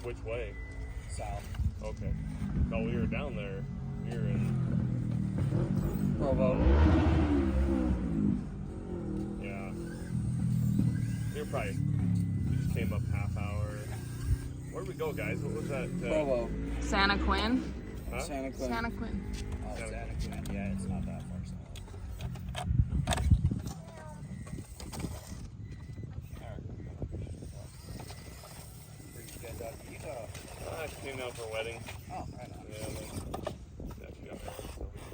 Which way? South. Okay. Oh, we were down there. We were in. Provo. Yeah. We were probably. We just came up half hour. Where'd we go, guys? What was that? Provo. Santa Quinn. Huh? Santa Quinn. Santa Quinn. Oh, Santa Quinn. Yeah, it's not that far south. Where'd you guys out to Utah? I just came down for a wedding. Oh, right on. Yeah, that's got married.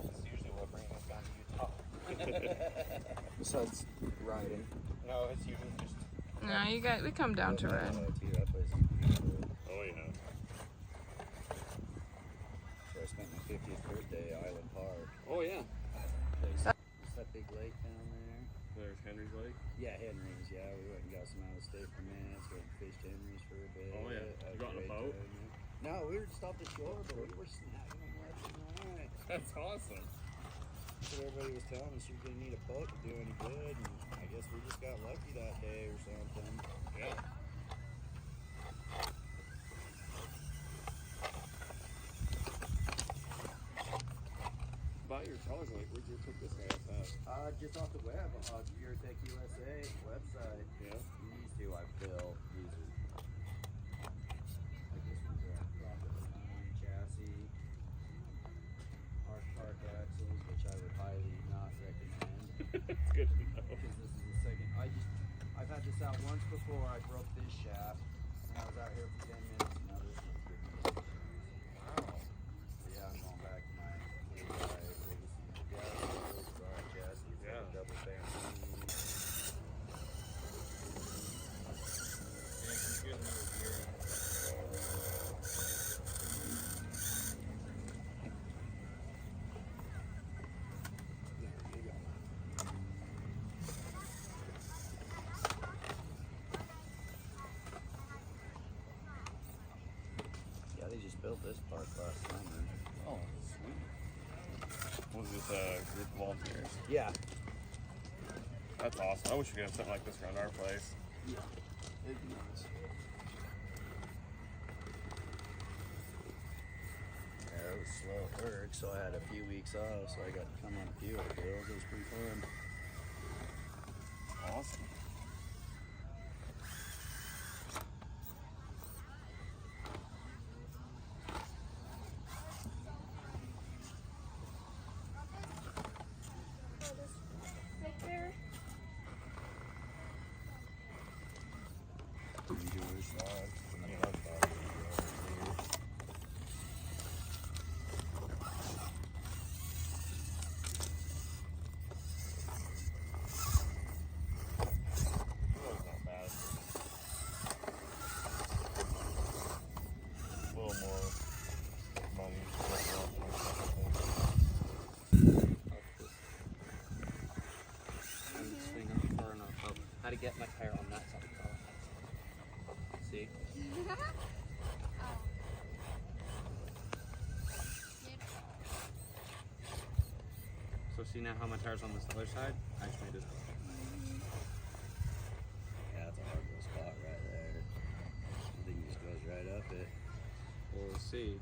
That's usually what brings us down to Utah. Besides riding. No, it's usually just. No, you got. We come down to ride. That place is beautiful. Oh yeah. So I spent my 50th birthday at Island Park. Oh yeah. There's that big lake down there. There's Henry's Lake. Yeah, Henry's. Yeah, we went and got some out of state permits. Went and fished Henry's for a bit. Oh yeah. You got on a boat? Time, yeah. No, we were just off the shore, but we were snagging them left and right. That's awesome. So everybody was telling us you're gonna need a boat to do any good, and I guess we just got lucky that day or something. Yeah. Buy your colors, like where'd you pick this guy up at? Just off the web, your Tech USA website. Yeah. These two I fill. These are like this one's a Rocket 9 chassis. Park axles, which I would highly not recommend. It's good to know. Because this is the second. I've had this out once before. I broke this shaft, and I was out here for 10 minutes. And now this one's good. Wow. So yeah, I'm going back to my racing. Chassis. Yeah. Double fan. Yeah, they just built this park last summer. Oh, sweet. Was this a group of volunteers? Yeah. That's awesome. I wish we could have something like this around our place. Yeah. It'd be nice. Yeah, it was slow at work, so I had a few weeks off, so I got to come on a few of the bills. It was pretty fun. Awesome. Right there. How to get my tire on that side. See? So see now how my tire's on this other side? I just made it. Yeah, that's a hard little spot right there. I think it just goes right up it. We'll see.